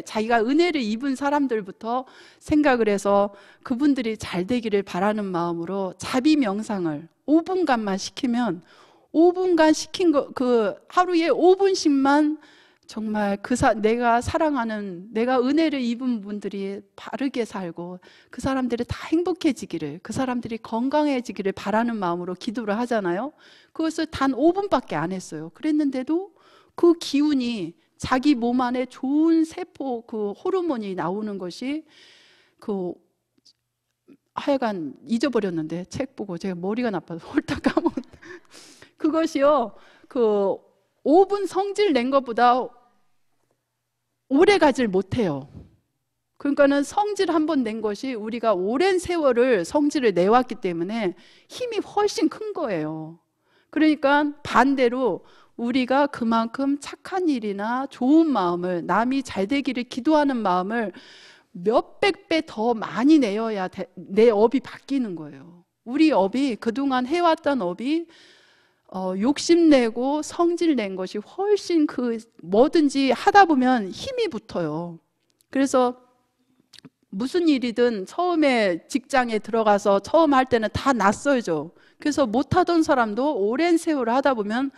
자기가 은혜를 입은 사람들부터 생각을 해서 그분들이 잘 되기를 바라는 마음으로 자비 명상을 5분간만 시키면 5분간 시킨 그 하루에 5분씩만 정말 내가 사랑하는 내가 은혜를 입은 분들이 바르게 살고 그 사람들이 다 행복해지기를 그 사람들이 건강해지기를 바라는 마음으로 기도를 하잖아요. 그것을 단 5분밖에 안 했어요. 그랬는데도 그 기운이 자기 몸 안에 좋은 세포 그 호르몬이 나오는 것이 하여간 잊어버렸는데 책 보고 제가 머리가 나빠서 홀딱 까먹었는데 그것이요 5분 성질 낸 것보다 오래 가질 못해요. 그러니까는 성질 한 번 낸 것이 우리가 오랜 세월을 성질을 내왔기 때문에 힘이 훨씬 큰 거예요. 그러니까 반대로 우리가 그만큼 착한 일이나 좋은 마음을, 남이 잘 되기를 기도하는 마음을 몇백 배 더 많이 내어야 내 업이 바뀌는 거예요. 우리 업이, 그동안 해왔던 업이 욕심내고 성질낸 것이 훨씬 뭐든지 하다 보면 힘이 붙어요. 그래서 무슨 일이든 처음에 직장에 들어가서 처음 할 때는 다 낯설죠. 그래서 못하던 사람도 오랜 세월을 하다 보면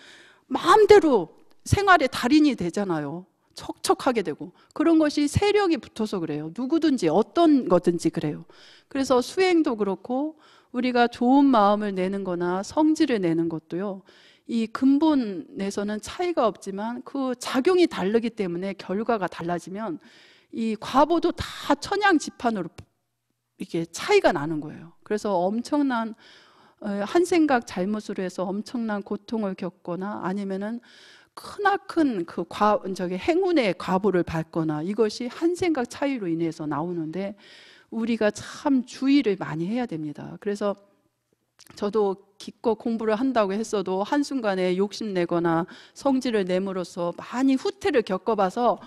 마음대로 생활의 달인이 되잖아요. 척척하게 되고. 그런 것이 세력이 붙어서 그래요. 누구든지 어떤 거든지 그래요. 그래서 수행도 그렇고 우리가 좋은 마음을 내는 거나 성질을 내는 것도요, 이 근본에서는 차이가 없지만 그 작용이 다르기 때문에 결과가 달라지면 이 과보도 다 천양지판으로 이게 차이가 나는 거예요. 그래서 엄청난 한 생각 잘못으로 해서 엄청난 고통을 겪거나 아니면은 크나큰 행운의 과보를 받거나, 이것이 한 생각 차이로 인해서 나오는데 우리가 참 주의를 많이 해야 됩니다. 그래서 저도 기껏 공부를 한다고 했어도 한순간에 욕심내거나 성질을 내므로써 많이 후퇴를 겪어봐서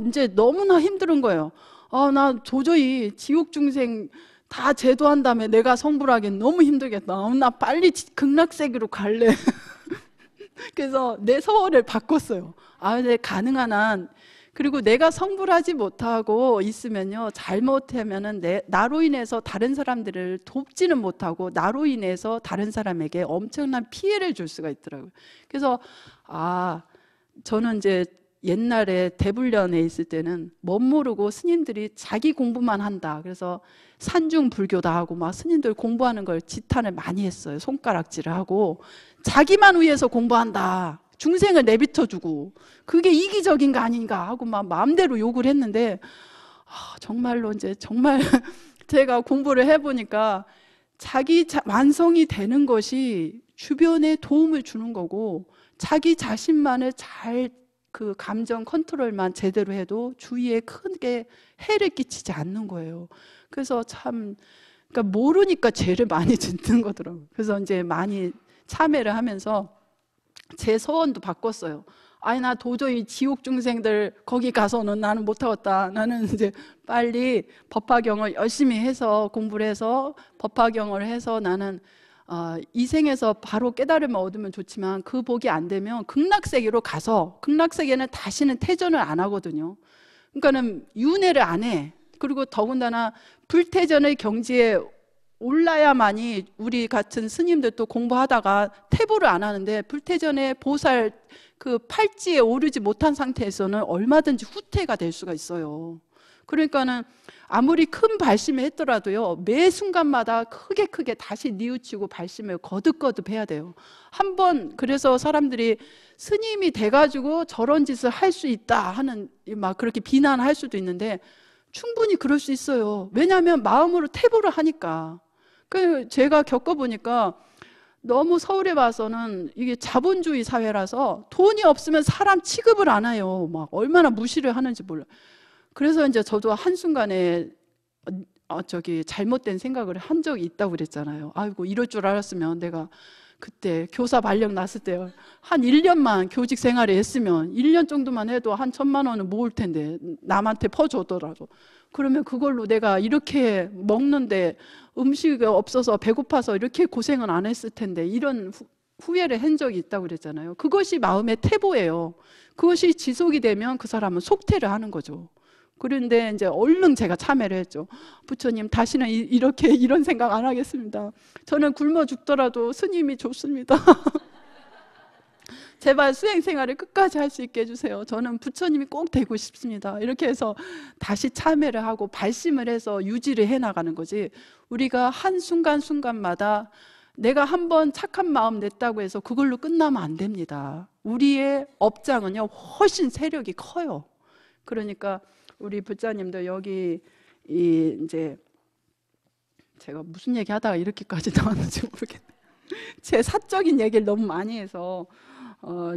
이제 너무나 힘든 거예요. 나 도저히 지옥 중생 다 제도한 다음에 내가 성불하기엔 너무 힘들겠다. 나 빨리 극락세계로 갈래. 그래서 내 서원을 바꿨어요. 근데 가능한 한, 그리고 내가 성불하지 못하고 있으면요, 잘못하면은 나로 인해서 다른 사람들을 돕지는 못하고 나로 인해서 다른 사람에게 엄청난 피해를 줄 수가 있더라고요. 그래서 저는 이제 옛날에 대불련에 있을 때는 멋모르고 스님들이 자기 공부만 한다. 그래서 산중 불교다 하고 막 스님들 공부하는 걸 지탄을 많이 했어요. 손가락질을 하고 자기만 위해서 공부한다. 중생을 내비켜 주고 그게 이기적인 거 아닌가 하고 막 마음대로 욕을 했는데 정말로 이제 정말 제가 공부를 해보니까 자기 완성이 되는 것이 주변에 도움을 주는 거고 자기 자신만을 잘 그 감정 컨트롤만 제대로 해도 주위에 크게 해를 끼치지 않는 거예요. 그래서 그러니까 모르니까 죄를 많이 짓는 거더라고요. 그래서 이제 많이 참회를 하면서 제 서원도 바꿨어요. 나 도저히 지옥 중생들 거기 가서는 나는 못하겠다. 나는 이제 빨리 법화경을 열심히 해서 공부를 해서 법화경을 해서 나는 이 생에서 바로 깨달음을 얻으면 좋지만 그 복이 안 되면 극락세계로 가서, 극락세계는 다시는 태전을 안 하거든요. 그러니까는 윤회를 안 해. 그리고 더군다나 불태전의 경지에 올라야만이 우리 같은 스님들도 공부하다가 태보를 안 하는데 불태전의 보살 그 팔찌에 오르지 못한 상태에서는 얼마든지 후퇴가 될 수가 있어요. 그러니까는 아무리 큰 발심을 했더라도요, 매 순간마다 크게 다시 뉘우치고 발심을 거듭거듭 해야 돼요. 한번 그래서 사람들이 스님이 돼가지고 저런 짓을 할 수 있다 하는 막 그렇게 비난할 수도 있는데 충분히 그럴 수 있어요. 왜냐하면 마음으로 태보를 하니까. 제가 겪어보니까 너무 서울에 와서는 이게 자본주의 사회라서 돈이 없으면 사람 취급을 안 해요. 막 얼마나 무시를 하는지 몰라. 그래서 이제 저도 한순간에 잘못된 생각을 한 적이 있다고 그랬잖아요. 아이고, 이럴 줄 알았으면 내가 그때 교사 발령 났을 때 한 1년만 교직 생활을 했으면 1년 정도만 해도 한 1,000만 원은 모을 텐데 남한테 퍼주더라도 그러면 그걸로 내가 이렇게 먹는데 음식이 없어서 배고파서 이렇게 고생은 안 했을 텐데 이런 후회를 한 적이 있다고 그랬잖아요. 그것이 마음의 태보예요. 그것이 지속이 되면 그 사람은 속퇴를 하는 거죠. 그런데 이제 얼른 제가 참회를 했죠. 부처님, 다시는 이런 생각 안 하겠습니다. 저는 굶어 죽더라도 스님이 좋습니다. 제발 수행 생활을 끝까지 할 수 있게 해주세요. 저는 부처님이 꼭 되고 싶습니다. 이렇게 해서 다시 참회를 하고 발심을 해서 유지를 해나가는 거지, 우리가 한순간순간마다 내가 한번 착한 마음 냈다고 해서 그걸로 끝나면 안 됩니다. 우리의 업장은요 훨씬 세력이 커요. 그러니까 우리 부처님도 여기 이제 제가 무슨 얘기 하다가 이렇게까지 나왔는지 모르겠네요. 제 사적인 얘기를 너무 많이 해서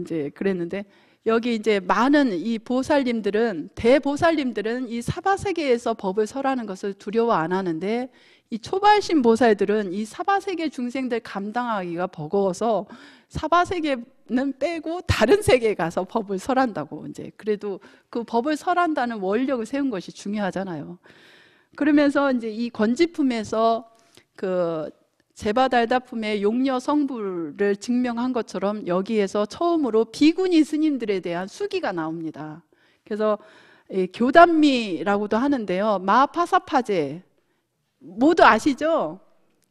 이제 그랬는데, 여기 이제 많은 이 보살님들은, 대보살님들은 이 사바세계에서 법을 설하는 것을 두려워 안 하는데, 이 초발심 보살들은 이 사바세계 중생들 감당하기가 버거워서 사바세계는 빼고 다른 세계에 가서 법을 설한다고. 이제 그래도 그 법을 설한다는 원력을 세운 것이 중요하잖아요. 그러면서 이제 이 건지품에서 그 제바달다품의 용녀 성불을 증명한 것처럼 여기에서 처음으로 비구니 스님들에 대한 수기가 나옵니다. 그래서 교단미라고도 하는데요. 마파사파제 모두 아시죠?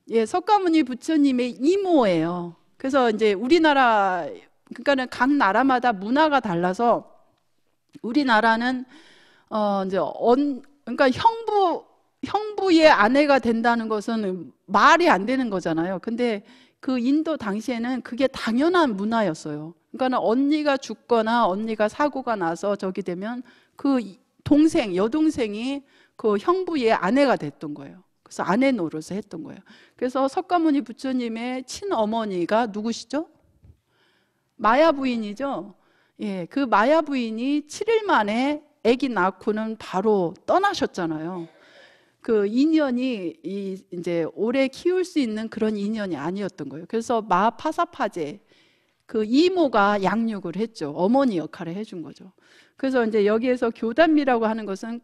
예, 석가모니 부처님의 이모예요. 그래서 이제 우리나라, 그러니까는 각 나라마다 문화가 달라서 우리나라는 이제 그러니까 형부의 아내가 된다는 것은 말이 안 되는 거잖아요. 근데 그 인도 당시에는 그게 당연한 문화였어요. 그러니까 언니가 죽거나 언니가 사고가 나서 저기 되면 그 동생, 여동생이 그 형부의 아내가 됐던 거예요. 그래서 아내 노릇을 했던 거예요. 그래서 석가모니 부처님의 친어머니가 누구시죠? 마야 부인이죠. 예, 그 마야 부인이 7일 만에 아기 낳고는 바로 떠나셨잖아요. 그 인연이 이제 오래 키울 수 있는 그런 인연이 아니었던 거예요. 그래서 마파사파제 그 이모가 양육을 했죠. 어머니 역할을 해준 거죠. 그래서 이제 여기에서 교단미라고 하는 것은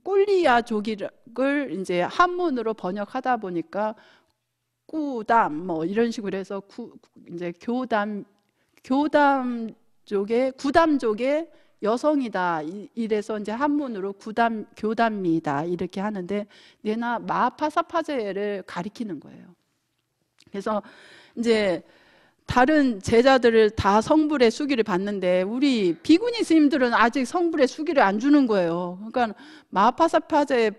꼴리야족을 이제 한문으로 번역하다 보니까 꾸담 뭐 이런 식으로 해서 이제 교담 쪽에 구담족의 여성이다 이래서 이제 한문으로 교담미다 이렇게 하는데 내나 마파사파제를 가리키는 거예요. 그래서 이제 다른 제자들을 다 성불의 수기를 받는데 우리 비구니 스님들은 아직 성불의 수기를 안 주는 거예요. 그러니까 마파사파제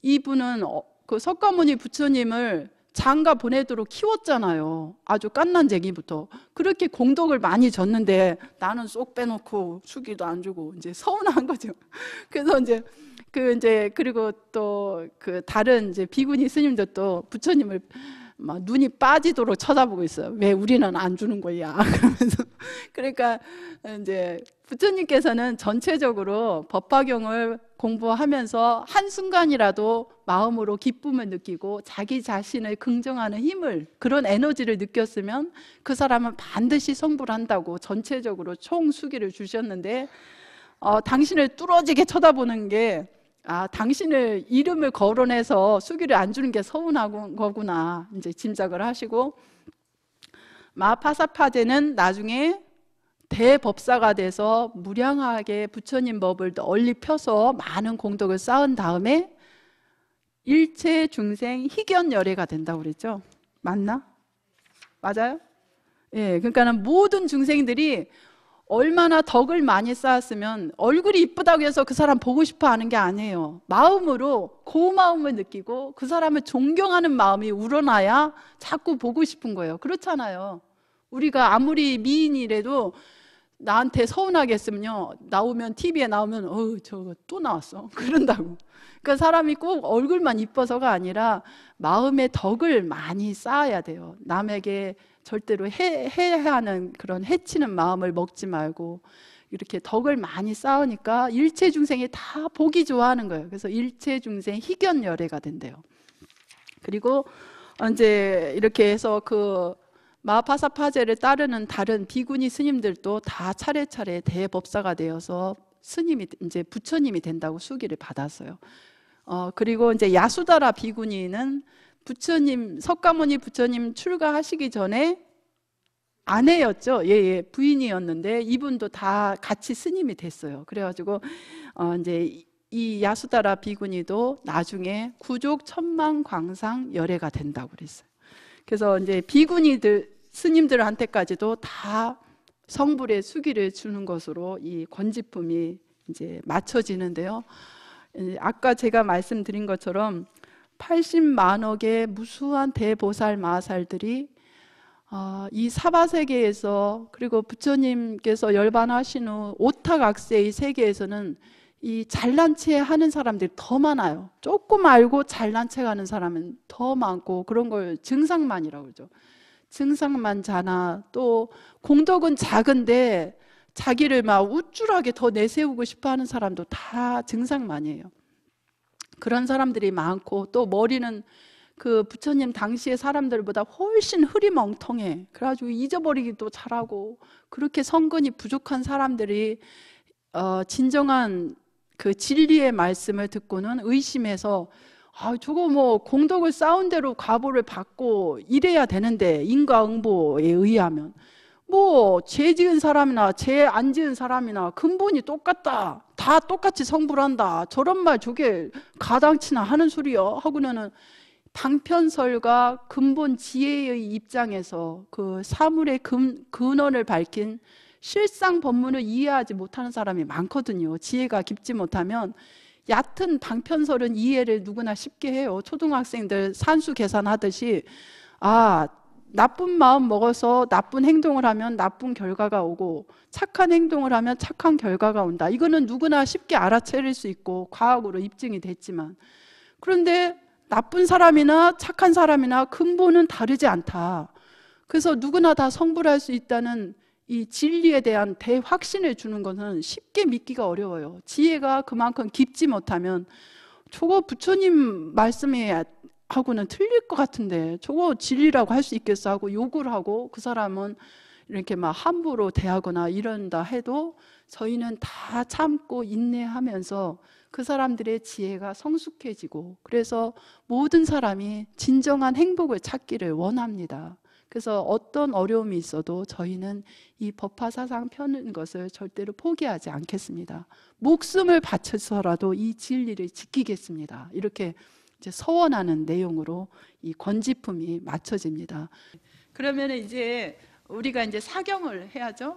이분은 그 석가모니 부처님을 장가 보내도록 키웠잖아요. 아주 갓난쟁이부터. 그렇게 공덕을 많이 줬는데 나는 쏙 빼놓고 수기도 안 주고 이제 서운한 거죠. 그래서 이제 그리고 또 그 다른 이제 비구니 스님들도 부처님을 막 눈이 빠지도록 쳐다보고 있어요. 왜 우리는 안 주는 거야? 그러면서 그러니까 이제 부처님께서는 전체적으로 법화경을 공부하면서 한순간이라도 마음으로 기쁨을 느끼고 자기 자신을 긍정하는 힘을, 그런 에너지를 느꼈으면 그 사람은 반드시 성불한다고 전체적으로 총수기를 주셨는데 당신을 뚫어지게 쳐다보는 게 당신을 이름을 거론해서 수기를 안 주는 게 서운한 거구나 이제 짐작을 하시고, 마파사파제는 나중에 대법사가 돼서 무량하게 부처님 법을 널리 펴서 많은 공덕을 쌓은 다음에 일체 중생 희견열애가 된다고 그랬죠. 맞나? 맞아요? 예, 그러니까는 모든 중생들이 얼마나 덕을 많이 쌓았으면 얼굴이 이쁘다고 해서 그 사람 보고 싶어 하는 게 아니에요. 마음으로 고마움을 느끼고 그 사람을 존경하는 마음이 우러나야 자꾸 보고 싶은 거예요. 그렇잖아요. 우리가 아무리 미인이라도 나한테 서운하게 했으면요, 나오면 TV에 나오면 저거 또 나왔어 그런다고. 그러니까 사람이 꼭 얼굴만 이뻐서가 아니라 마음의 덕을 많이 쌓아야 돼요. 남에게 절대로 해야 하는 그런 해치는 마음을 먹지 말고 이렇게 덕을 많이 쌓으니까 일체 중생이 다 보기 좋아하는 거예요. 그래서 일체 중생 희견열애가 된대요. 그리고 이제 이렇게 해서 그 마파사파제를 따르는 다른 비구니 스님들도 다 차례차례 대법사가 되어서 스님이 이제 부처님이 된다고 수기를 받았어요. 그리고 이제 야수다라 비구니는 부처님, 석가모니 부처님 출가하시기 전에 아내였죠. 예, 부인이었는데 이분도 다 같이 스님이 됐어요. 그래가지고 이제 이 야수다라 비구니도 나중에 구족 천만 광상 열애가 된다고 그랬어요. 그래서 이제 비구니들 스님들한테까지도 다 성불의 수기를 주는 것으로 이 권지품이 이제 맞춰지는데요. 아까 제가 말씀드린 것처럼 80만억의 무수한 대보살 마살들이 이 사바세계에서, 그리고 부처님께서 열반하신 후 오타각세의 세계에서는 이 잘난 체 하는 사람들이 더 많아요. 조금 알고 잘난 체 하는 사람은 더 많고, 그런 걸 증상만이라고 그러죠. 증상만 자나, 또 공덕은 작은데 자기를 막 우쭐하게 더 내세우고 싶어 하는 사람도 다 증상만이에요. 그런 사람들이 많고, 또 머리는 그 부처님 당시의 사람들보다 훨씬 흐리멍텅해. 그래가지고 잊어버리기도 잘하고, 그렇게 성근이 부족한 사람들이 진정한 그 진리의 말씀을 듣고는 의심해서, 아, 저거 뭐 공덕을 쌓은 대로 과보를 받고 이래야 되는데, 인과응보에 의하면 뭐 죄 지은 사람이나 죄 안 지은 사람이나 근본이 똑같다, 다 똑같이 성불 한다, 저런 말 저게 가당치나 하는 소리야 하고는 방편설과 근본 지혜의 입장에서 그 사물의 근원을 밝힌 실상 법문을 이해하지 못하는 사람이 많거든요. 지혜가 깊지 못하면 얕은 방편설은 이해를 누구나 쉽게 해요. 초등학생들 산수 계산하듯이, 아, 나쁜 마음 먹어서 나쁜 행동을 하면 나쁜 결과가 오고, 착한 행동을 하면 착한 결과가 온다. 이거는 누구나 쉽게 알아차릴 수 있고 과학으로 입증이 됐지만, 그런데 나쁜 사람이나 착한 사람이나 근본은 다르지 않다. 그래서 누구나 다 성불할 수 있다는 이 진리에 대한 대확신을 주는 것은 쉽게 믿기가 어려워요. 지혜가 그만큼 깊지 못하면 저거 부처님 말씀이 하고는 틀릴 것 같은데 저거 진리라고 할 수 있겠어 하고 욕을 하고, 그 사람은 이렇게 막 함부로 대하거나 이런다 해도 저희는 다 참고 인내하면서 그 사람들의 지혜가 성숙해지고, 그래서 모든 사람이 진정한 행복을 찾기를 원합니다. 그래서 어떤 어려움이 있어도 저희는 이 법화사상 펴는 것을 절대로 포기하지 않겠습니다. 목숨을 바쳐서라도 이 진리를 지키겠습니다. 이렇게 이제 서원하는 내용으로 이 권지품이 맞춰집니다. 그러면 이제 우리가 이제 사경을 해야죠.